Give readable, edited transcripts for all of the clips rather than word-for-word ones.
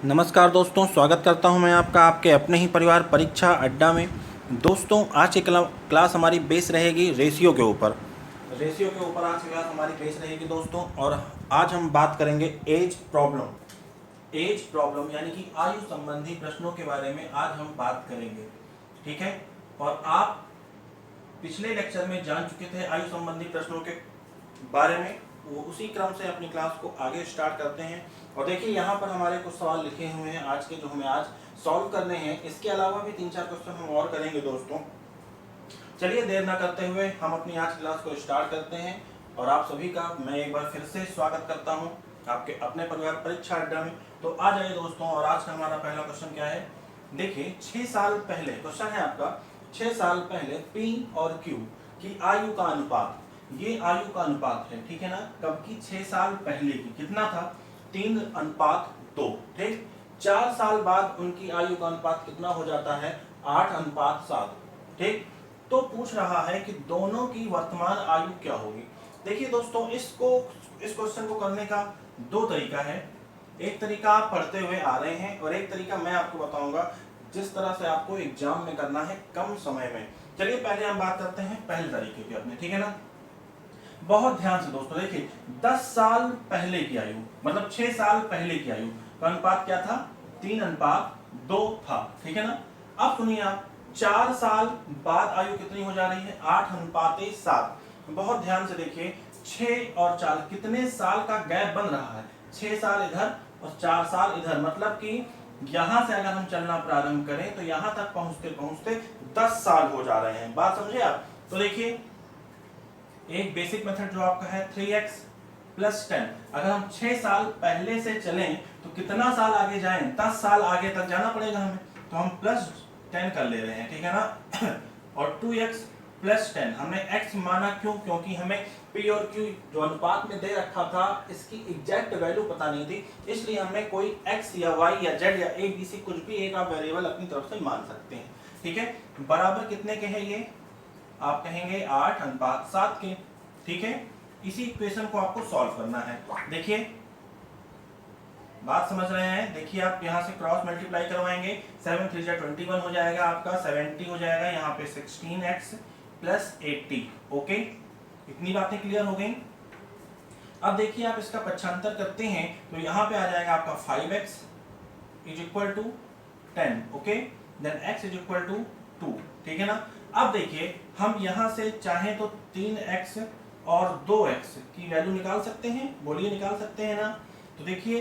नमस्कार दोस्तों, स्वागत करता हूं मैं आपका आपके अपने ही परिवार परीक्षा अड्डा में। दोस्तों, आज की क्लास हमारी बेस रहेगी रेशियो के ऊपर। रेशियो के ऊपर आज की क्लास हमारी बेस रहेगी दोस्तों। और आज हम बात करेंगे एज प्रॉब्लम यानी कि आयु संबंधी प्रश्नों के बारे में आज हम बात करेंगे। ठीक है। और आप पिछले लेक्चर में जान चुके थे आयु संबंधी प्रश्नों के बारे में। वो उसी क्रम से अपनी क्लास को आगे स्टार्ट करते हैं। और देखिए, यहाँ पर हमारे कुछ सवाल लिखे हुए हैं आज के, जो हमें आज सॉल्व करने हैं। इसके अलावा भी 3-4 क्वेश्चन हम और करेंगे दोस्तों। चलिए देर ना करते हुए हम अपनी आज क्लास को स्टार्ट करते हैं। और आप सभी का मैं एक बार फिर से स्वागत करता हूँ आपके अपने परिवार परीक्षा अड्डा में। तो आ जाइए दोस्तों, और आज का हमारा पहला क्वेश्चन क्या है। देखिए, 6 साल पहले क्वेश्चन है आपका, 6 साल पहले P और Q की आयु का अनुपात, ये आयु का अनुपात है, ठीक है ना। कब की? 6 साल पहले की। कितना था? 3:2। ठीक। 4 साल बाद उनकी आयु का अनुपात कितना हो जाता है? 8:7। ठीक। तो पूछ रहा है कि दोनों की वर्तमान आयु क्या होगी। देखिए दोस्तों, इस क्वेश्चन को करने का 2 तरीका है। एक तरीका आप पढ़ते हुए आ रहे हैं, और एक तरीका मैं आपको बताऊंगा जिस तरह से आपको एग्जाम में करना है कम समय में। चलिए पहले हम बात करते हैं पहले तरीके की अपने, ठीक है ना। बहुत ध्यान से दोस्तों देखिए, 10 साल पहले की आयु मतलब 6 साल पहले की आयु का अनुपात क्या था? 3:2 था, ठीक है ना। अब सुनिए आप, 4 साल बाद आयु कितनी हो जा रही है? 8:7। बहुत ध्यान से देखिए, 6 और 4 कितने साल का गैप बन रहा है? 6 साल इधर और 4 साल इधर, मतलब कि यहां से अगर हम चलना प्रारंभ करें तो यहां तक पहुंचते पहुंचते 10 साल हो जा रहे हैं। बात समझे आप? तो देखिए, एक बेसिक मेथड जो आपका है 3x + 10। अगर हम 6 साल पहले से चलें तो कितना साल आगे जाएं? 10 साल आगे तक जाना पड़ेगा हमें, तो हम +10 कर ले रहे हैं, ठीक है ना। और 2x + 10 हमने x माना, क्यों? क्योंकि हमें p और q जो अनुपात में दे रखा था इसकी एग्जैक्ट वैल्यू पता नहीं थी, इसलिए हमें कोई x या y या z या a b c कुछ भी एक आप वेरिएबल अपनी तरफ से मान सकते हैं, ठीक है। बराबर कितने के हैं ये? आप कहेंगे 8:7 के, ठीक है। इसी इक्वेशन को आपको सॉल्व करना है। देखिए, बात समझ रहे हैं? देखिए, आप यहां से क्रॉस मल्टीप्लाई करवाएंगे, 7 3 21 हो जाएगा आपका, 70 हो जाएगा, यहाँ पे 16x + 80। ओके, इतनी बातें क्लियर हो गई। अब देखिए, आप इसका पक्षांतर करते हैं तो यहाँ पे आ जाएगा आपका 5x = 10। ओके, देन x = 2, ठीक है ना। अब देखिए, हम यहां से चाहें तो 3x और 2x की वैल्यू निकाल सकते हैं। बोलिए, निकाल सकते हैं ना। तो देखिए,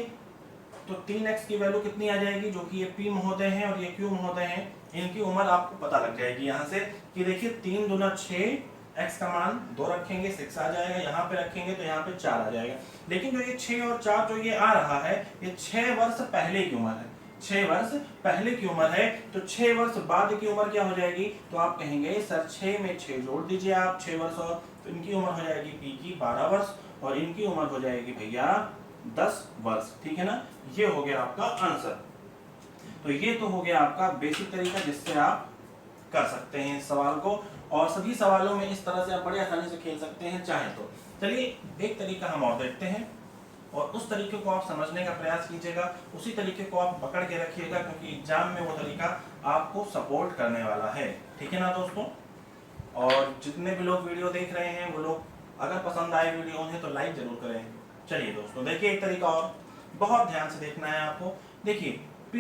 तो 3x की वैल्यू कितनी आ जाएगी, जो कि ये p महोदय हैं और ये q महोदय हैं, इनकी उम्र आपको पता लग जाएगी यहां से कि देखिए 3 दूना 6, x का मान 2 रखेंगे 6 आ जाएगा, यहाँ पे रखेंगे तो यहाँ पे 4 आ जाएगा। लेकिन जो ये 6 और 4 जो ये आ रहा है, ये 6 वर्ष पहले की उम्र है। 6 वर्ष पहले की उम्र है, तो 6 वर्ष बाद की उम्र क्या हो जाएगी? तो आप कहेंगे सर 6 में 6 जोड़ दीजिए आप, 6 वर्ष, और तो इनकी उम्र हो जाएगी p की 12 वर्ष, और इनकी उम्र हो जाएगी भैया 10 वर्ष, ठीक है ना। ये हो गया आपका आंसर। तो ये तो हो गया आपका बेसिक तरीका जिससे आप कर सकते हैं इस सवाल को, और सभी सवालों में इस तरह से आप बड़े आसानी से खेल सकते हैं चाहे तो। चलिए एक तरीका हम और देखते हैं, और उस तरीके को आप समझने का प्रयास कीजिएगा, उसी तरीके को आप पकड़ के रखिएगा, क्योंकि एग्जाम में वो तरीका आपको सपोर्ट करने वाला है, ठीक है ना दोस्तों। और जितने भी लोग वीडियो देख रहे हैं वो लोग, अगर पसंद आए वीडियो उन्हें तो लाइक जरूर करें। चलिए दोस्तों, देखिए एक तरीका और, बहुत ध्यान से देखना है आपको। देखिए, P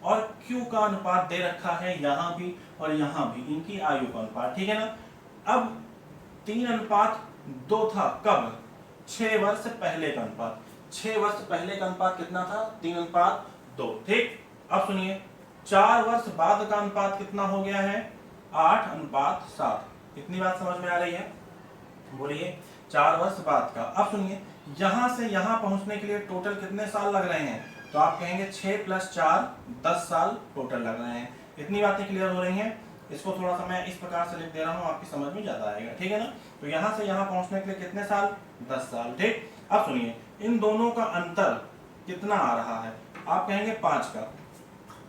और Q का अनुपात दे रखा है यहाँ भी और यहाँ भी, इनकी आयु का अनुपात, ठीक है ना। अब 3:2 था, कब? 6 वर्ष पहले का अनुपात। 6 वर्ष पहले का अनुपात कितना था? 3:2, ठीक। अब सुनिए, 4 वर्ष बाद का अनुपात कितना हो गया है? 8:7। इतनी बात समझ में आ रही है? बोलिए, 4 वर्ष बाद का। अब सुनिए, यहां से यहां पहुंचने के लिए टोटल कितने साल लग रहे हैं? तो आप कहेंगे 6 + 4 10 साल टोटल लग रहे हैं। इतनी बातें क्लियर हो रही हैं? इसको थोड़ा सा मैं इस प्रकार से लिख दे रहा हूं, आपकी समझ में ज्यादा आएगा, ठीक है ना। तो यहां से यहां पहुंचने के लिए कितने साल? 10 साल, ठीक। अब सुनिए, इन दोनों का अंतर कितना आ रहा है? आप कहेंगे 5 का।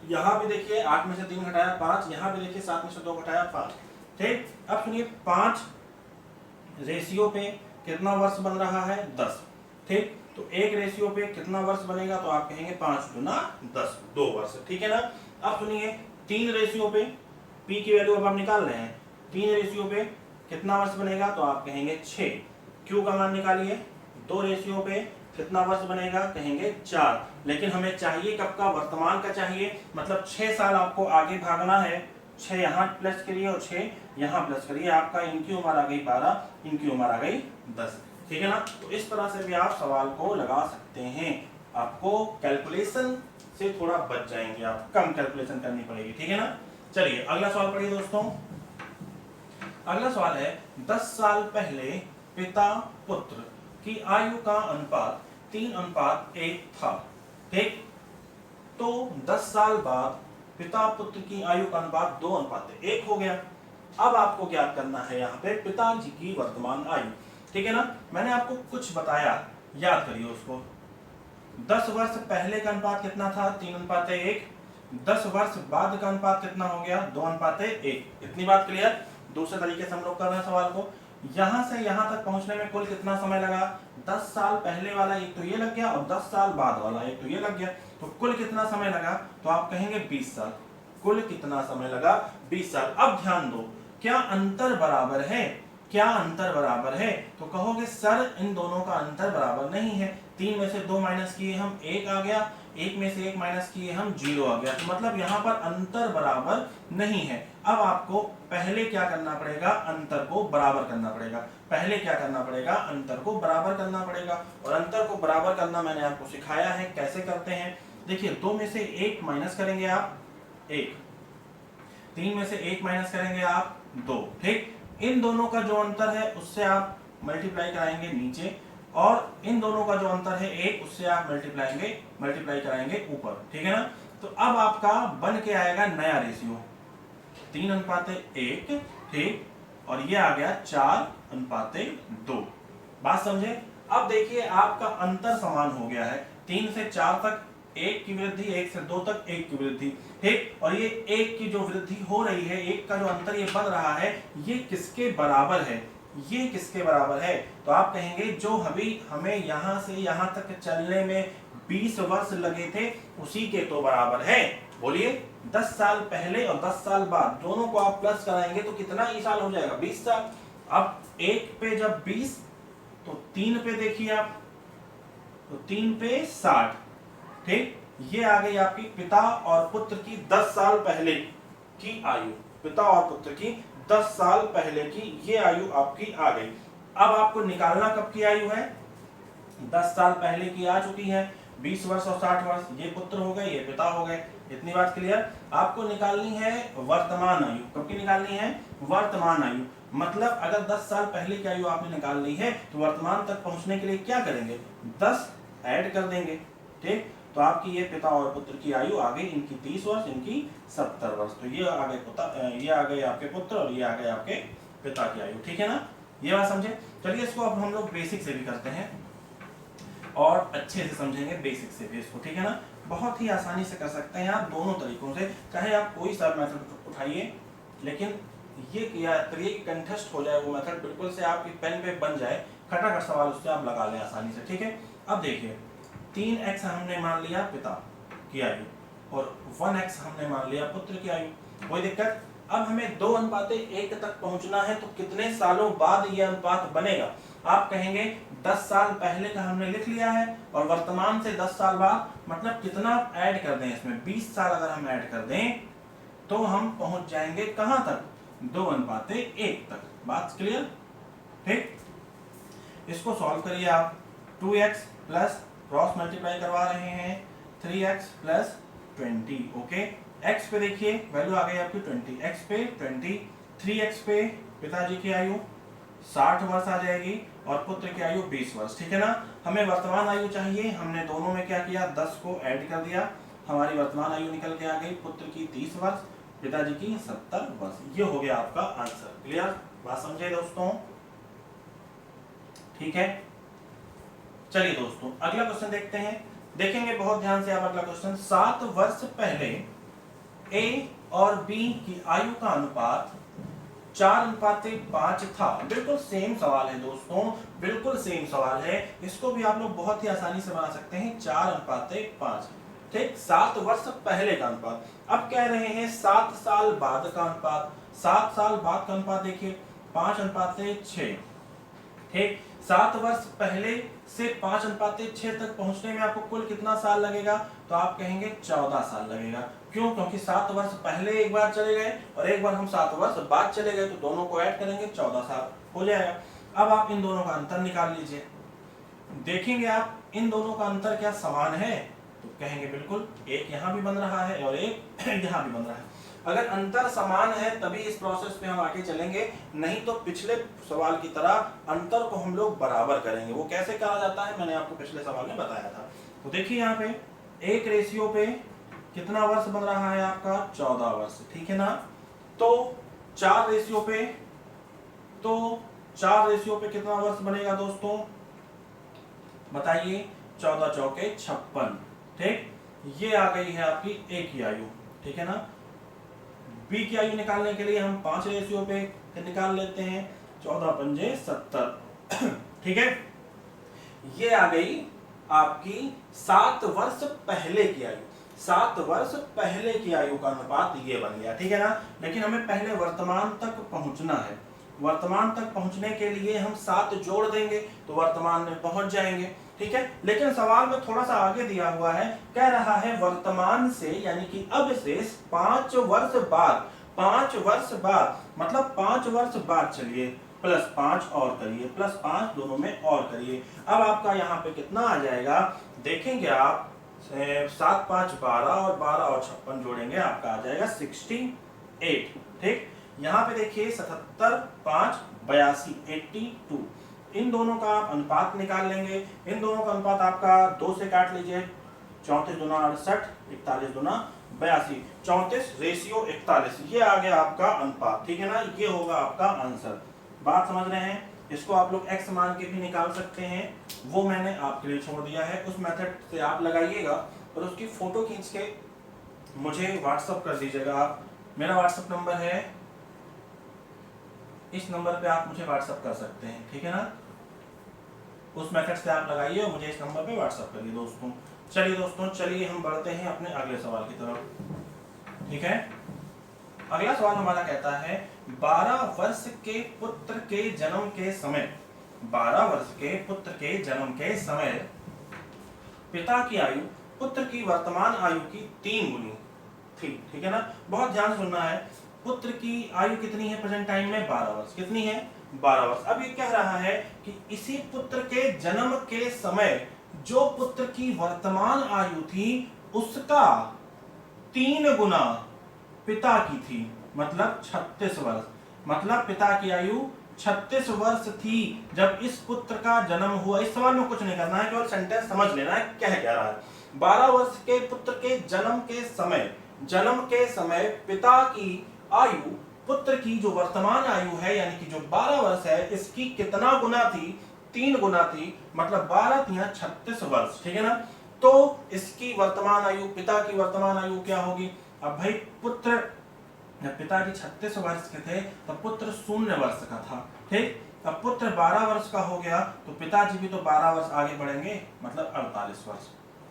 यहां भी देखिए 8 में से 3 घटाया 5, यहां भी देखिए 7 में से 2 घटाया 5, ठीक। अब सुनिए, 5 रेशियो पे कितना वर्ष बन रहा है? 10, ठीक। तो 1 पे कितना वर्ष बनेगा, तो आप कहेंगे 5 गुना 10, 2 वर्ष, ठीक है ना। अब सुनिए 3 पे, पी की वैल्यू अब आप निकाल रहे हैं, 3 पे कितना वर्ष बनेगा, तो आप कहेंगे 6। क्यू का मान निकालिए, 2 पे कितना वर्ष बनेगा, कहेंगे 4। लेकिन हमें चाहिए कब का, वर्तमान का चाहिए, मतलब 6 साल आपको आगे भागना है। 6 यहाँ प्लस करिए और 6 यहाँ प्लस करिए, आपका इनकी उम्र आ गई 12, इनकी उम्र आ गई 10, ठीक है ना। तो इस तरह से भी आप सवाल को लगा सकते हैं, आपको कैलकुलेशन से थोड़ा बच जाएंगे, आप कम कैलकुलेशन करनी पड़ेगी, ठीक है ना। चलिए अगला सवाल पढ़िए दोस्तों। अगला सवाल है 10 साल पहले पिता पुत्र की आयु का अनुपात 3:1 था, ठीक। तो 10 साल बाद पिता पुत्र की आयु का अनुपात 2:1 हो गया। अब आपको ज्ञात करना है यहाँ पे पिताजी की वर्तमान आयु, ठीक है ना। मैंने आपको कुछ बताया, याद करिए उसको। 10 वर्ष पहले का अनुपात कितना था, 3:1। 10 वर्ष बाद का अनुपात कितना हो गया, 2:1। इतनी बात क्लियर। दूसरे तरीके से हम लोग कर रहे हैं सवाल को, यहां से यहां तक पहुंचने में कुल कितना समय लगा, 10 साल पहले वाला एक तो ये लग गया और 10 साल बाद वाला एक तो ये लग गया, तो कुल कितना समय लगा, तो आप कहेंगे 20 साल। कुल कितना समय लगा, 20 साल। अब ध्यान दो, क्या अंतर बराबर है, क्या अंतर बराबर है, तो कहोगे सर इन दोनों का अंतर बराबर नहीं है। 3 में से 2 माइनस किए हम 1 आ गया, 1 में से 1 माइनस किए हम 0 आ गया, तो मतलब यहाँ पर अंतर बराबर नहीं है। अब आपको पहले क्या करना पड़ेगा, अंतर को बराबर करना पड़ेगा। पहले क्या करना पड़ेगा, अंतर को बराबर करना पड़ेगा। और अंतर को बराबर करना मैंने आपको सिखाया है, कैसे करते हैं। देखिए 2 में से 1 माइनस करेंगे आप 1, 3 में से 1 माइनस करेंगे आप 2, ठीक। इन दोनों का जो अंतर है उससे आप मल्टीप्लाई कराएंगे नीचे, और इन दोनों का जो अंतर है 1, उससे आप मल्टीप्लाई कराएंगे ऊपर, ठीक है ना। तो अब आपका बन के आएगा नया रेशियो 3:1, ठीक। और ये आ गया 4:2। बात समझे। अब देखिए आपका अंतर समान हो गया है, 3 से 4 तक 1 की वृद्धि, 1 से 2 तक 1 की वृद्धि, ठीक। और ये 1 की जो वृद्धि हो रही है, 1 का जो अंतर ये बढ़ रहा है, ये किसके बराबर है, ये किसके बराबर है, तो आप कहेंगे जो हमें यहां से यहां तक चलने में 20 वर्ष लगे थे उसी के तो बराबर है। बोलिए 10 साल पहले और 10 साल बाद दोनों को आप प्लस कराएंगे तो कितना ही साल हो जाएगा, 20 साल। अब 1 पे जब 20, तो 3 पे देखिए आप, तो 3 पे 60, ठीक। ये आ गई आपकी पिता और पुत्र की 10 साल पहले की आयु, पिता और पुत्र की 10 साल पहले की ये आयु आपकी आ गई। अब आपको निकालना कब की आयु है, 10 साल पहले की आ चुकी है, 20 वर्ष और 60 वर्ष, ये पुत्र हो गए, ये पिता हो गए। इतनी बात क्लियर। आपको निकालनी है वर्तमान आयु, कब की निकालनी है, वर्तमान आयु। मतलब अगर 10 साल पहले की आयु आपने निकाल ली है, तो वर्तमान तक पहुंचने के लिए क्या करेंगे, 10 ऐड कर देंगे, ठीक। तो आपकी ये पिता और पुत्र की आयु आ गई, इनकी 30 वर्ष, इनकी 70 वर्ष। तो ये आ गए ये आ गए आपके पुत्र और ये आ गए आपके पिता की आयु, ठीक है ना। ये बात समझे। चलिए इसको अब हम लोग बेसिक से भी करते हैं और अच्छे से समझेंगे, बेसिक से भी इसको, ठीक है ना। बहुत ही आसानी से कर सकते हैं आप दोनों तरीकों से, चाहे आप कोई सा मेथड उठाइए, लेकिन ये किया करिए कि कंठस्थ हो जाए वो मेथड, बिल्कुल से आपकी पेन पे बन जाए, खटाखट सवाल उससे आप लगा लें आसानी से, ठीक है। अब देखिए 3x हमने मान लिया पिता की आयु और 1x हमने मान लिया पुत्र की आयु, कोई दिक्कत। अब हमें 2:1 तक पहुंचना है, तो कितने सालों बाद ये अनुपात बनेगा, आप कहेंगे 10 साल पहले का हमने लिख लिया है और वर्तमान से 10 साल बाद, मतलब कितना ऐड कर दें इसमें, 20 साल अगर हम ऐड कर दें तो हम पहुंच जाएंगे कहां तक, 2:1 तक। बात क्लियर, ठीक। इसको सॉल्व करिए आप, 2x प्लस क्रॉस मल्टीप्लाई करवा रहे हैं 3x प्लस 20, ओके। x पे देखिए वैल्यू आ गई आपकी 20, x पे 20, 3x पे पिताजी की आयु 60 वर्ष आ जाएगी और पुत्र की आयु 20 वर्ष, ठीक है ना। हमें वर्तमान आयु चाहिए, हमने दोनों में क्या किया, 10 को ऐड कर दिया, हमारी वर्तमान आयु निकल के आ गई, पुत्र की 30 वर्ष, पिताजी की 70 वर्ष। ये हो गया आपका आंसर। क्लियर, बात समझे दोस्तों, ठीक है। चलिए दोस्तों अगला क्वेश्चन देखते हैं, देखेंगे बहुत ध्यान से आप अगला क्वेश्चन। 7 वर्ष पहले ए और बी की आयु का अनुपात 4:5 था। बिल्कुल सेम सवाल है दोस्तों, बिल्कुल सेम सवाल है। इसको भी आप लोग बहुत ही आसानी से बना सकते हैं, 4:5। ठीक, 7 वर्ष पहले का अनुपात। अब कह रहे हैं 7 साल बाद का अनुपात। 7 साल बाद का अनुपात देखिए 5:6। ठीक, 7 वर्ष पहले से 5:6 तक पहुंचने में आपको कुल कितना साल लगेगा? तो आप कहेंगे 14 साल लगेगा। क्यों? क्योंकि 7 वर्ष पहले एक बार चले गए और एक बार हम 7 वर्ष बाद चले गए, तो दोनों को ऐड करेंगे 14 साल हो जाएगा। अब आप इन दोनों का अंतर निकाल लीजिए। देखेंगे आप इन दोनों का अंतर क्या समान है? तो कहेंगे बिल्कुल, एक यहां भी बन रहा है और एक यहां भी बन रहा है। अगर अंतर समान है तभी इस प्रोसेस पे हम आगे चलेंगे, नहीं तो पिछले सवाल की तरह अंतर को हम लोग बराबर करेंगे। वो कैसे करा जाता है मैंने आपको पिछले सवाल में बताया था। तो देखिए यहाँ पे 1 रेशियो पे कितना वर्ष बन रहा है आपका? 14 वर्ष, ठीक है ना। तो 4 रेशियो पे कितना वर्ष बनेगा दोस्तों? बताइए। 14 चौके 56। ठीक, ये आ गई है आपकी ए की आयु, ठीक है ना। बी की आयु निकालने के लिए हम 5 रेशियो पे निकाल लेते हैं, 14 पंजे 70। ठीक है, ये आ गई आपकी 7 वर्ष पहले की आयु। 7 वर्ष पहले की आयु का अनुपात ये बन गया, ठीक है ना। लेकिन हमें पहले वर्तमान तक पहुंचना है। वर्तमान तक पहुंचने के लिए हम 7 जोड़ देंगे तो वर्तमान में पहुंच जाएंगे, ठीक है। लेकिन सवाल में थोड़ा सा आगे दिया हुआ है, कह रहा है वर्तमान से यानी कि अब से 5 वर्ष बाद। 5 वर्ष बाद मतलब 5 वर्ष बाद चलिए +5 और करिए, +5 दोनों में और करिए। अब आपका यहाँ पे कितना आ जाएगा? देखेंगे आप 7 5 12 और 12 और 56 जोड़ेंगे, आपका आ जाएगा 68। ठीक, यहाँ पे देखिए 77 5 82 82। इन दोनों का आप अनुपात निकाल लेंगे। इन दोनों का अनुपात आपका 2 से काट लीजिए, 34 दूना 68, 41 दूना 82, 34 रेशियो 41। ये आ गया आपका अनुपात, ठीक है ना। ये होगा आपका आंसर। बात समझ रहे हैं? इसको आप लोग x मान के भी निकाल सकते हैं, वो मैंने आपके लिए छोड़ दिया है। उस मेथड से आप लगाइएगा और उसकी फोटो खींच के मुझे व्हाट्सअप कर दीजिएगा। आप, मेरा व्हाट्सअप नंबर है, इस नंबर पे आप मुझे व्हाट्सअप कर सकते हैं, ठीक है ना। उस मेथड से आप लगाइए और मुझे इस नंबर पे व्हाट्सअप करिए दोस्तों। चलिए दोस्तों, चलिए हम बढ़ते हैं अपने अगले सवाल की तरफ, ठीक है। अगला सवाल हमारा कहता है 12 वर्ष के पुत्र के जन्म के समय, 12 वर्ष के पुत्र के जन्म के समय पिता की आयु पुत्र की वर्तमान आयु की 3 गुनी थी, ठीक है ना। बहुत ध्यान से सुनना है। पुत्र की आयु कितनी है प्रेजेंट टाइम में? 12 वर्ष। कितनी है? 12 वर्ष। अब ये कह रहा है कि इसी पुत्र के जन्म के समय जो पुत्र की वर्तमान आयु थी उसका 3 गुना पिता की थी, मतलब 36 वर्ष। मतलब पिता की आयु 36 वर्ष थी जब इस पुत्र का जन्म हुआ। इस सवाल में कुछ नहीं करना है, केवल सेंटेंस समझ लेना है क्या कह रहा है। 12 वर्ष के पुत्र के जन्म के समय पिता की आयु पुत्र की जो वर्तमान आयु है यानी कि जो 12 वर्ष है इसकी कितना गुना थी? 3 गुना थी, मतलब 12 तिया 36 वर्ष, ठीक है ना। तो इसकी वर्तमान आयु, पिता की वर्तमान आयु क्या होगी? अब भाई पुत्र, पिताजी 36 वर्ष के थे तो पुत्र 0 वर्ष का था, ठीक। अब पुत्र 12 वर्ष का हो गया तो पिताजी भी तो 12 वर्ष आगे बढ़ेंगे, मतलब 48 वर्ष।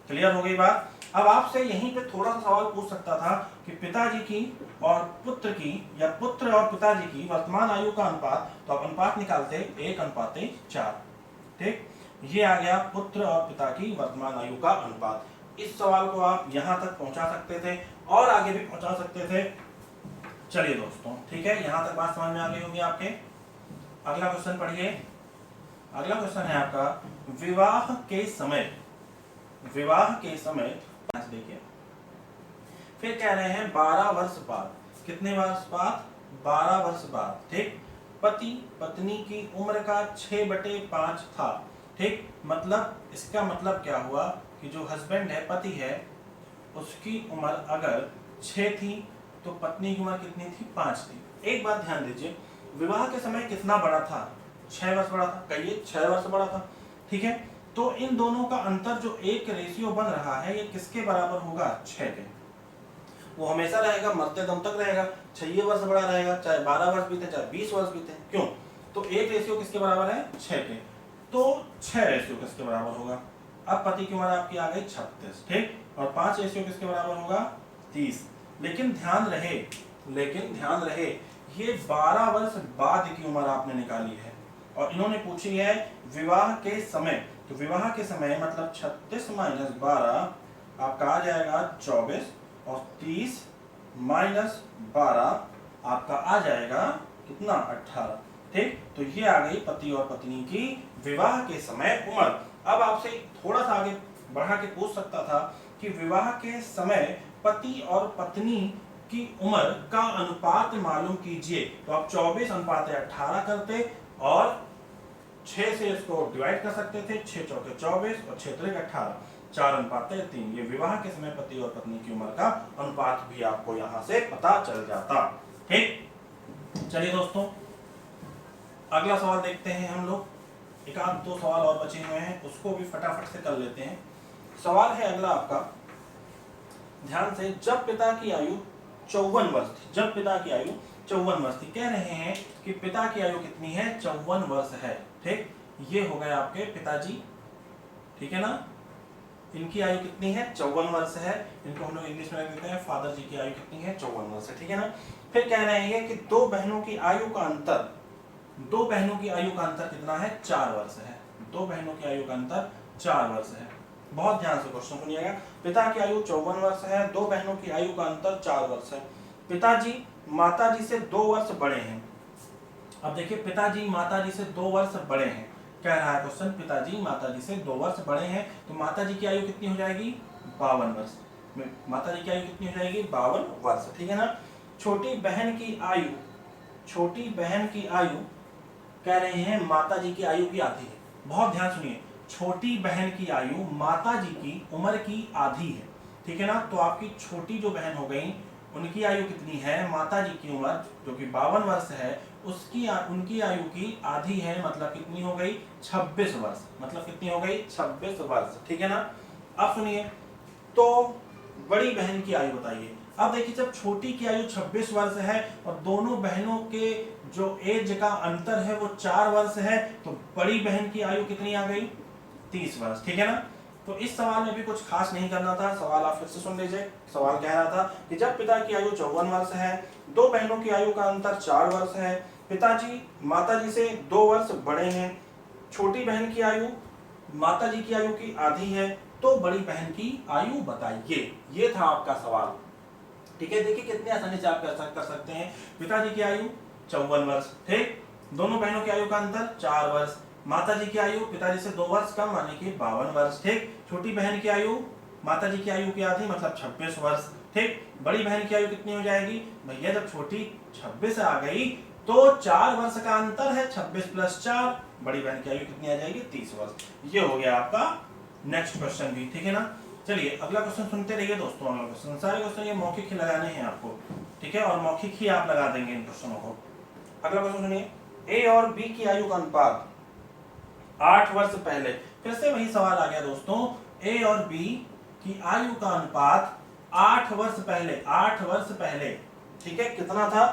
क्लियर हो गई बात? अब आपसे यहीं पे थोड़ा सा सवाल पूछ सकता था कि पिताजी की और पुत्र की या पुत्र और पिताजी की वर्तमान आयु का अनुपात, तो आप अनुपात निकालते 1:4, ठीक। ये आ गया पुत्र और पिता की वर्तमान आयु का अनुपात। इस सवाल को आप यहां तक पहुंचा सकते थे और आगे भी पहुंचा सकते थे। चलिए दोस्तों, ठीक है, यहां तक बात समझ में आ गई होगी आपके। अगला क्वेश्चन पढ़िए। अगला क्वेश्चन है आपका विवाह के समय देखिए, फिर कह रहे हैं 12 वर्ष बाद। कितने वर्ष बाद? 12 वर्ष बाद, ठीक। पति पत्नी की उम्र का 6/5 था, ठीक। मतलब इसका मतलब क्या हुआ कि जो हस्बैंड है, पति है, उसकी उम्र अगर 6 थी तो पत्नी की उम्र कितनी थी? 5 थी। एक बात ध्यान दीजिए, विवाह के समय कितना बड़ा था? 6 वर्ष बड़ा था, कहिए 6 वर्ष बड़ा था, ठीक है। तो इन दोनों का अंतर जो एक रेशियो बन रहा है ये किसके बराबर होगा? 6 के। वो हमेशा रहेगा, मरते दम तक रहेगा। 6 वर्ष बड़ा रहेगा, चाहे 12 वर्ष बीते चाहे 20 वर्ष बीते। क्यों? तो 1 रेशियो किसके बराबर है? 6 के। तो 6 रेशियो किसके बराबर होगा? अब पति की उम्र आपकी आ गई 36, ठीक, और 5 रेशियो किसके बराबर होगा? 30। लेकिन ध्यान रहे ये 12 वर्ष बाद की उम्र आपने निकाली है और इन्होंने पूछी है विवाह के समय। तो विवाह के समय मतलब 36 माइनस 12 आपका आ जाएगा 24 और 30 माइनस 12 आपका आ जाएगा कितना? 18, ठीक। तो ये आ गई पति और पत्नी की विवाह के समय उम्र। अब आपसे थोड़ा सा आगे बढ़ा के पूछ सकता था कि विवाह के समय पति और पत्नी की उम्र का अनुपात मालूम कीजिए। तो आप 24:18 करते और 6 से इसको डिवाइड कर सकते थे। 6 चौके 24 और 6 त्रिक 18, 4:3। ये विवाह के समय पति और पत्नी की उम्र का अनुपात भी आपको यहां से पता चल जाता, ठीक। चलिए दोस्तों, अगला सवाल देखते हैं हम लोग। एक आध दो सवाल और बचे हुए हैं, उसको भी फटाफट से कर लेते हैं। सवाल है अगला आपका, ध्यान से। जब पिता की आयु 54 वर्ष थी, जब पिता की आयु 54 वर्ष थी, कह रहे हैं कि पिता की आयु कितनी है? 54 वर्ष है, ठीक। ये हो गए आपके पिताजी, ठीक है ना। इनकी आयु कितनी है? 54 वर्ष है। इनको हम लोग इंग्लिश में लिख देते हैं फादर जी की आयु कितनी है? 54 वर्ष है, ठीक है ना। फिर कह रहे हैं कि दो बहनों की आयु का अंतर, दो बहनों की आयु का अंतर कितना है? 4 वर्ष है। दो बहनों की आयु का अंतर 4 वर्ष है। बहुत ध्यान से क्वेश्चन सुनिएगा। पिता की आयु 54 वर्ष है, दो बहनों की आयु का अंतर 4 वर्ष है। पिताजी माताजी से 2 वर्ष बड़े हैं। अब देखिए, पिताजी माताजी से 2 वर्ष बड़े हैं, कह रहा है क्वेश्चन। पिताजी माताजी से 2 वर्ष बड़े हैं, तो माताजी की आयु कितनी हो जाएगी? 52 वर्ष। माताजी की आयु कितनी हो जाएगी? 52 वर्ष, ठीक है ना। छोटी बहन की आयु, छोटी बहन की आयु कह रहे हैं माताजी की आयु की आधी है। बहुत ध्यान सुनिए, छोटी बहन की आयु माताजी की उम्र की आधी है, ठीक है ना। तो आपकी छोटी जो बहन हो गई, उनकी आयु कितनी है? माताजी की उम्र जो कि 52 वर्ष है, उसकी उनकी आयु की आधी है, मतलब कितनी हो गई? 26 वर्ष। मतलब कितनी हो गई? 26 वर्ष, ठीक है ना। अब सुनिए, तो बड़ी बहन की आयु बताइए। अब देखिए, जब छोटी की आयु 26 वर्ष है और दोनों बहनों के जो एज का अंतर है वो 4 वर्ष है, तो बड़ी बहन की आयु कितनी आ गई? 30 वर्ष, ठीक है ना। तो इस सवाल में भी कुछ खास नहीं करना था। सवाल आप फिर से सुन लीजिए। सवाल कह रहा था कि जब पिता की आयु 54 वर्ष है, दो बहनों की आयु का अंतर 4 वर्ष है, पिताजी माताजी से 2 वर्ष बड़े हैं, छोटी बहन की आयु माताजी की आयु की आधी है, तो बड़ी बहन की आयु बताइए। ये था आपका सवाल, ठीक है। देखिए कितने आसानी से आप कर सकते हैं। पिताजी की आयु 54 वर्ष, ठीक। दोनों बहनों की आयु का अंतर 4 वर्ष, माताजी की आयु पिताजी से 2 वर्ष कम माने कि 52 वर्ष, ठीक। छोटी बहन की आयु माताजी की आयु की आधी मतलब 26 वर्ष, ठीक। बड़ी बहन की आयु कितनी हो जाएगी? भैया जब छोटी 26 आ गई तो 4 वर्ष का अंतर है, 26 प्लस 4, बड़ी बहन की आयु कितनी आ जाएगी? 30 वर्ष। ये हो गया आपका नेक्स्ट क्वेश्चन भी, ठीक है ना। चलिए अगला क्वेश्चन सुनते रहिए दोस्तों। अगला क्वेश्चन, सारे क्वेश्चन ये मौखिक ही लगाने हैं आपको, ठीक है, और मौखिक ही आप लगा देंगे इन क्वेश्चनों को। अगला क्वेश्चन सुनिए, ए और बी की आयु का अनुपात 8 वर्ष पहले। फिर से वही सवाल आ गया दोस्तों। ए और बी की आयु का अनुपात 8 वर्ष पहले, 8 वर्ष पहले, ठीक है, कितना था?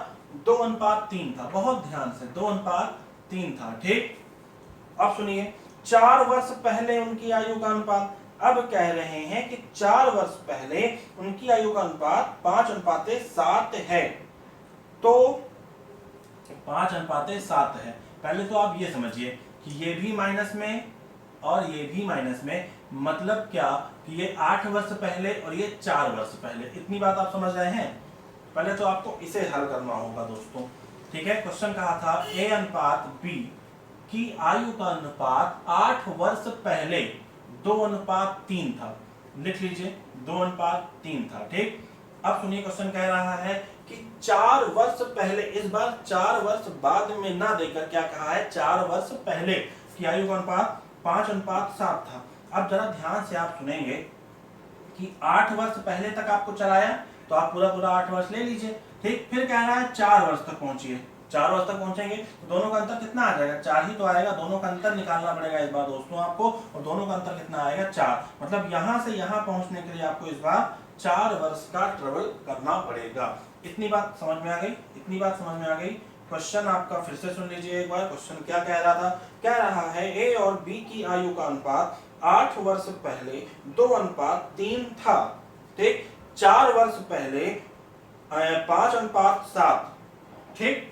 2:3 था। बहुत ध्यान से, 2:3 था, ठीक। अब सुनिए, 4 वर्ष पहले उनकी आयु का अनुपात। अब कह रहे हैं कि 4 वर्ष पहले उनकी आयु का अनुपात 5:7 है। तो 5:7 है। पहले तो आप ये समझिए कि ये भी माइनस में और ये भी माइनस में, मतलब क्या कि ये 8 वर्ष पहले और ये 4 वर्ष पहले। इतनी बात आप समझ रहे हैं? पहले तो आपको इसे हल करना होगा दोस्तों, ठीक है। क्वेश्चन कहा था ए अनुपात बी की आयु का अनुपात 8 वर्ष पहले 2:3 था। लिख लीजिए, 2:3 था, ठीक। अब सुनिए, क्वेश्चन कह रहा है कि 4 वर्ष पहले, इस बार 4 वर्ष बाद में ना देकर क्या कहा है? 4 वर्ष पहले की आयु का अनुपात 5:7 था। अब जरा ध्यान से आप सुनेंगे कि 8 वर्ष पहले तक आपको चलाया, तो आप पूरा 8 वर्ष ले लीजिए, ठीक। फिर कह रहा है 4 वर्ष तक पहुंचिए, 4 वर्ष तक पहुंचेंगे तो दोनों का अंतर कितना आ जाएगा, 4 ही तो आएगा। दोनों का अंतर निकालना पड़ेगा इस बार दोस्तों आपको, और दोनों का अंतर कितना आएगा, 4। मतलब यहां से यहां पहुंचने के लिए आपको इस बार 4 वर्ष का ट्रेवल करना पड़ेगा। इतनी बात समझ में आ गई, इतनी बात समझ में आ गई। क्वेश्चन आपका फिर से सुन लीजिए एक बार। क्वेश्चन क्या कह रहा था, कह रहा है ए और बी की आयु का अनुपात 8 वर्ष पहले 2:3 था, ठीक। 4 वर्ष पहले 5:7, ठीक।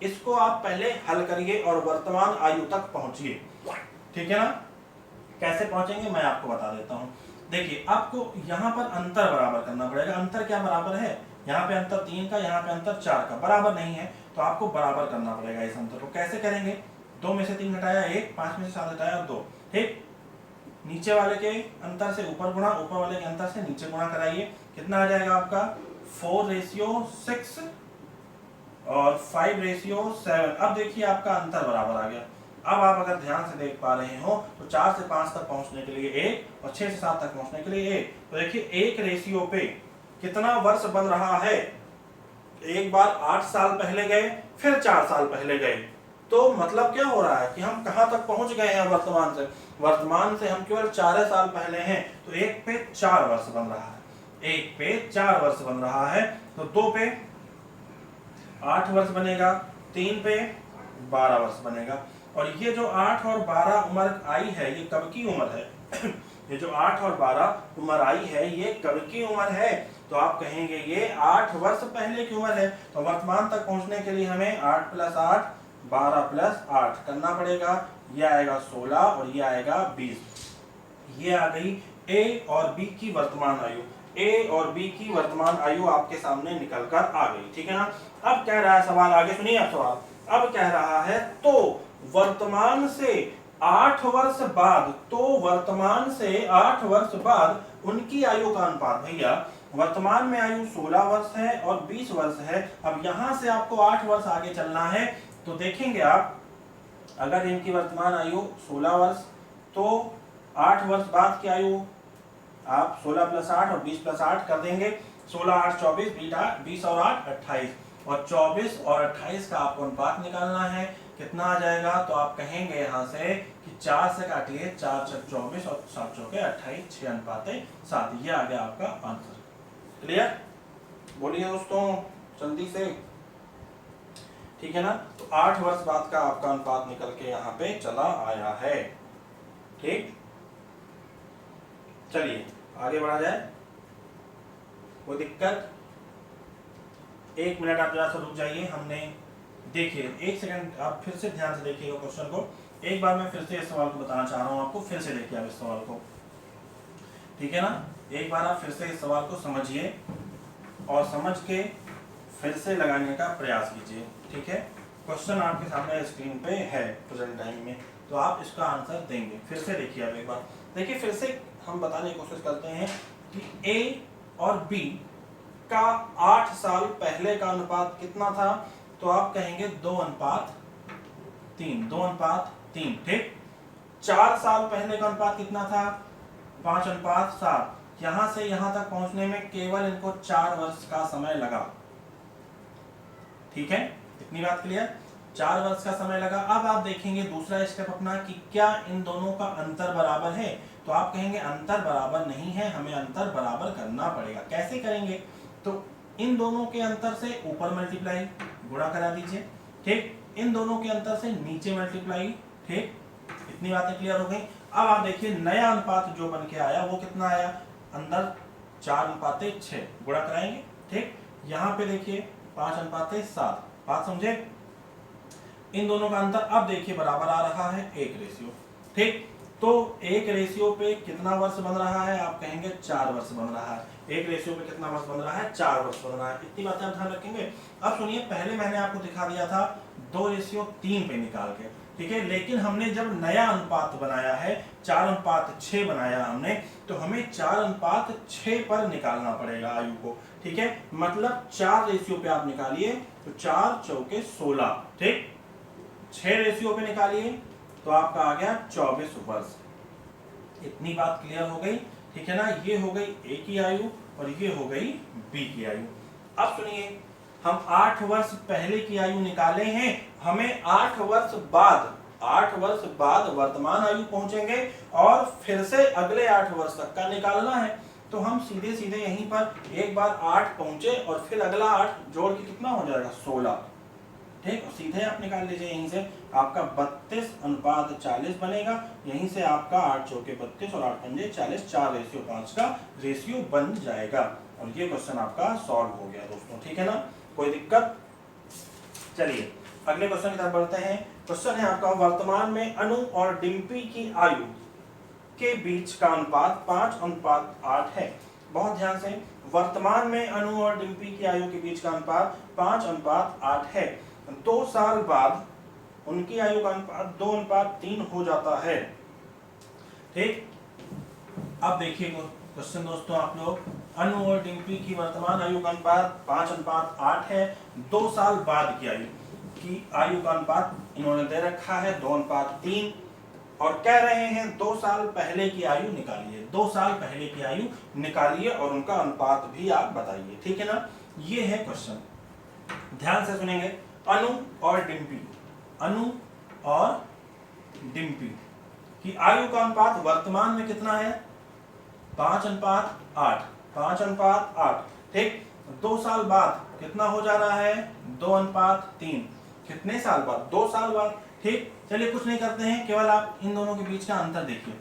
इसको आप पहले हल करिए और वर्तमान आयु तक पहुंचिए, ठीक है ना। कैसे पहुंचेंगे मैं आपको बता देता हूं। देखिए आपको यहां पर अंतर बराबर करना पड़ेगा। अंतर क्या बराबर है, यहाँ पे अंतर 3 का, यहाँ पे अंतर 4 का, बराबर नहीं है तो आपको बराबर करना पड़ेगा इस अंतर को। कैसे करेंगे, 2 में से 3 घटाया 1, 5 में से 7 घटाया 2, ठीक। नीचे वाले के अंतर से ऊपर गुणा, ऊपर वाले के अंतर से नीचे गुणा कराइए, कितना आ जाएगा आपका 4:6 और 5:7। अब देखिए आपका अंतर बराबर आ गया। अब आप अगर ध्यान से देख पा रहे हो तो 4 से 5 तक पहुंचने के लिए 1 और 6 से 7 तक पहुंचने के लिए 1। तो देखिए 1 रेशियो पे कितना वर्ष बन रहा है, एक बार 8 साल पहले गए, फिर 4 साल पहले गए, तो मतलब क्या हो रहा है कि हम कहां तक पहुंच गए हैं वर्तमान से। वर्तमान से हम केवल 4 साल पहले हैं, तो 1 पे 4 वर्ष बन रहा है, 1 पे 4 वर्ष बन रहा है। तो 2 पे 8 वर्ष बनेगा, 3 पे 12 वर्ष बनेगा। और ये जो 8 और 12 उम्र आई है, ये कब की उम्र है ये जो 8 और 12 उम्र आई है, ये कब की उम्र है, तो आप कहेंगे ये 8 वर्ष पहले की उम्र है। तो वर्तमान तक पहुंचने के लिए हमें 8 + 8 12 + 8 करना पड़ेगा। ये आएगा 16 और ये आएगा 20। ये आ गई ए और बी की वर्तमान आयु। ए और बी की वर्तमान आयु आपके सामने निकल कर आ गई, ठीक है ना। अब कह रहा है सवाल, आगे सुनिए आप सवाल। अब कह रहा है तो वर्तमान से 8 वर्ष बाद, तो वर्तमान से 8 वर्ष बाद उनकी आयु का अनुपात। भैया वर्तमान में आयु 16 वर्ष है और 20 वर्ष है। अब यहां से आपको 8 वर्ष आगे चलना है, तो देखेंगे आप, अगर इनकी वर्तमान आयु 16 वर्ष, तो 8 वर्ष बाद की आयु आप 16 + 8 और 20 + 8 कर देंगे। 16 8 24, 20 और 8 28, और 24 और 28 का आपको अनुपात निकालना है। कितना आ जाएगा, तो आप कहेंगे यहां से कि 4 से काटिए, 4 × 24 और 7 × 28, 6:7। ये आ गया आपका आंसर। क्लियर, बोलिए दोस्तों जल्दी से, ठीक है ना। तो 8 वर्ष बाद का आपका अनुपात निकल के यहाँ पे चला आया है, ठीक। चलिए आगे बढ़ा जाए, कोई दिक्कत। 1 मिनट आप जरा सा रुक जाइए। हमने देखिए 1 सेकंड आप फिर से ध्यान से देखिएगा क्वेश्चन को। एक बार मैं फिर से इस सवाल को बताना चाह रहा हूं आपको, फिर से देखिए आप इस सवाल को, ठीक है ना। एक बार आप फिर से इस सवाल को समझिए और समझ के फिर से लगाने का प्रयास कीजिए, ठीक है। क्वेश्चन आपके सामने स्क्रीन पे है प्रेजेंट टाइम में, तो आप इसका आंसर देंगे। फिर से देखिए आप एक बार, देखिए फिर से हम बताने की कोशिश करते हैं कि ए और बी का 8 साल पहले का अनुपात कितना था, तो आप कहेंगे 2:3, 2:3, ठीक। 4 साल पहले का अनुपात कितना था, 5:7। यहां से यहां तक पहुंचने में केवल इनको 4 वर्ष का समय लगा, ठीक है। इतनी बात क्लियर, 4 वर्ष का समय लगा। अब आप देखेंगे दूसरा स्टेप अपना कि क्या इन दोनों का अंतर बराबर है, तो आप कहेंगे अंतर बराबर नहीं है, हमें अंतर बराबर करना पड़ेगा। कैसे करेंगे, तो इन दोनों के अंतर से ऊपर मल्टीप्लाई, गुणा करा दीजिए, ठीक। इन दोनों के अंतर से नीचे मल्टीप्लाई, ठीक। इतनी बातें क्लियर हो गई। अब आप देखिए नया अनुपात जो बन के आया वो कितना आया, अंदर 4:6 गुणा कराएंगे, ठीक। यहाँ पे देखिए 5:7, बात समझे। इन दोनों का अंतर अब देखिए बराबर आ रहा है 1 रेशियो, ठीक। तो 1 रेशियो पे कितना वर्ष बन रहा है, आप कहेंगे 4 वर्ष बन रहा है। 1 रेशियो पे कितना वर्ष बन रहा है, 4 वर्ष बन रहा है। इतनी बातें आप ध्यान रखेंगे। अब सुनिए, पहले मैंने आपको दिखा दिया था 2:3 पे निकाल के, ठीक है। लेकिन हमने जब नया अनुपात बनाया है 4:6 बनाया हमने, तो हमें 4:6 पर निकालना पड़ेगा आयु को, ठीक है। मतलब 4 रेशियो पे आप निकालिए, तो 4 चौके 16, ठीक। 6 रेशियो पे निकालिए तो आपका आ गया 24 वर्ष। इतनी बात क्लियर हो गई, ठीक है ना। ये हो गई ए की आयु और ये हो गई बी की आयु। अब सुनिए, हम 8 वर्ष पहले की आयु निकाले हैं, हमें 8 वर्ष बाद वर्तमान आयु पहुंचेंगे और फिर से अगले 8 वर्ष तक का निकालना है। तो हम सीधे सीधे यहीं पर एक बार 8 पहुंचे और फिर अगला 8 जोड़ के कितना हो जाएगा 16। ठीक, सीधे आप निकाल लीजिए यहीं से, आपका 32:40 बनेगा। यहीं से आपका 8 चौके 32 और 8 पंजे 40, 4:5 का रेशियो बन जाएगा। और ये क्वेश्चन आपका सॉल्व हो गया दोस्तों, ठीक है ना, कोई दिक्कत। चलिए अगले क्वेश्चन की तरफ बढ़ते हैं। क्वेश्चन है आपका, वर्तमान में अनु और डिम्पी की आयु के बीच का अनुपात 5:8 है। बहुत ध्यान से, वर्तमान में अनु और डिम्पी की आयु के बीच का अनुपात 5:8 है। 2 साल बाद उनकी आयु का अनुपात 2:3 हो जाता है। ठीक, अब देखिए क्वेश्चन दोस्तों, आप लोग, अनु और डिम्पी की वर्तमान आयु का अनुपात 5:8 है। 2 साल बाद की आयु का अनुपात इन्होंने दे रखा है 2:3 और कह रहे हैं 2 साल पहले की आयु निकालिए। 2 साल पहले की आयु निकालिए और उनका अनुपात भी आप बताइए, ठीक है ना। ये है क्वेश्चन, ध्यान से सुनेंगे। अनु और डिम्पी की आयु का अनुपात वर्तमान में कितना है 5:8। ठीक, 2 साल बाद कितना हो जा रहा है 2:3। कितने साल बाद 2 साल बाद। ठीक, चलिए कुछ नहीं करते हैं, केवल आप इन दोनों के बीच का अंतर देखिए।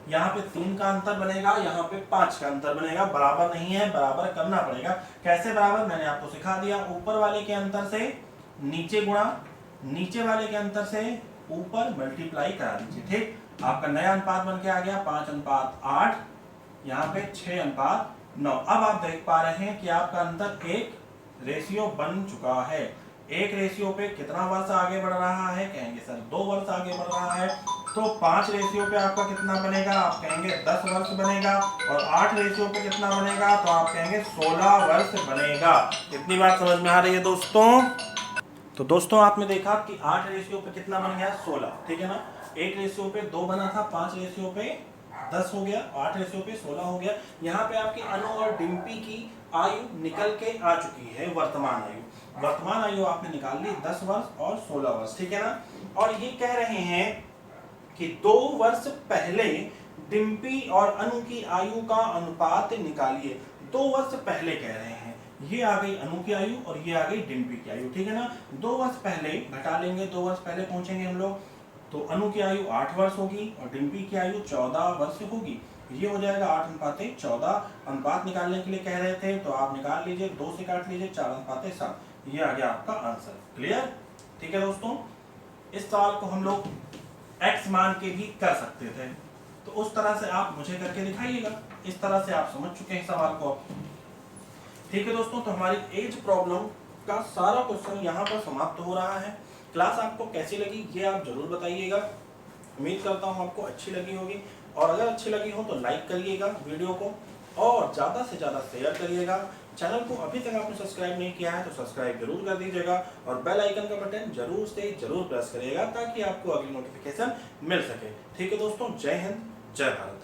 यहाँ पे 3 का अंतर बनेगा, यहाँ पे 5 का अंतर बनेगा। बराबर नहीं है, बराबर करना पड़ेगा। कैसे बराबर, मैंने आपको सिखा दिया। ऊपर वाले के अंतर से नीचे गुणा, नीचे वाले के अंतर से ऊपर मल्टीप्लाई करा दीजिए। ठीक, आपका नया अनुपात बन के आ गया 5:8, यहाँ पे 6:9। अब आप देख पा रहे हैं कि आपका अंतर 1 रेशियो बन चुका है। 1 रेशियो पे कितना वर्ष आगे बढ़ रहा है, कहेंगे सर 2 वर्ष आगे बढ़ रहा है। तो 5 रेशियो पे आपका कितना बनेगा, आप कहेंगे 10 वर्ष बनेगा। और 8 रेशियो पे कितना बनेगा, तो आप कहेंगे 16 वर्ष बनेगा। इतनी बात समझ में आ रही है दोस्तों। तो दोस्तों आपने देखा कि 8 रेशियो पे कितना बन गया 16, ठीक है ना। 1 रेशियो पे 2 बना था, 5 रेशियो पे 10 हो गया, 8 रेशियो पे 16 हो गया। यहाँ पे आपकी अनु और डिम्पी की आयु निकल के आ चुकी है। वर्तमान आयु आपने निकाल ली 10 वर्ष और 16 वर्ष, ठीक है ना। और ये कह रहे हैं कि 2 वर्ष पहले डिम्पी और अनु की आयु का अनुपात निकालिए। 2 वर्ष पहले कह रहे हैं, ये आ गई अनु की आयु और ये आ गई डिम्पी की आयु, ठीक है ना। 2 वर्ष पहले घटा लेंगे, 2 वर्ष पहले पहुंचेंगे हम लोग, तो अनु की आयु 8 वर्ष होगी और डिम्पी की आयु 14 वर्ष होगी। ये हो जाएगा 8:14। अनुपात निकालने के लिए कह रहे थे, तो आप निकाल लीजिए, 2 से काट लीजिए, 4:7। ये आ गया आपका आंसर। क्लियर, ठीक है दोस्तों। इस सवाल को हम लोग x मान के भी कर सकते थे, तो उस तरह से आप मुझे करके दिखाइएगा। इस तरह से आप समझ चुके हैं सवाल को, ठीक है दोस्तों। तो हमारी एज प्रॉब्लम का सारा क्वेश्चन यहाँ पर समाप्त हो रहा है। क्लास आपको कैसी लगी ये आप जरूर बताइएगा। उम्मीद करता हूँ आपको अच्छी लगी होगी, और अगर अच्छी लगी हो तो लाइक करिएगा वीडियो को और ज़्यादा से ज़्यादा शेयर करिएगा। चैनल को अभी तक आपने सब्सक्राइब नहीं किया है तो सब्सक्राइब जरूर कर दीजिएगा और बेल आइकन का बटन जरूर से जरूर प्रेस करिएगा ताकि आपको अगली नोटिफिकेशन मिल सके। ठीक है दोस्तों, जय हिंद, जय भारत।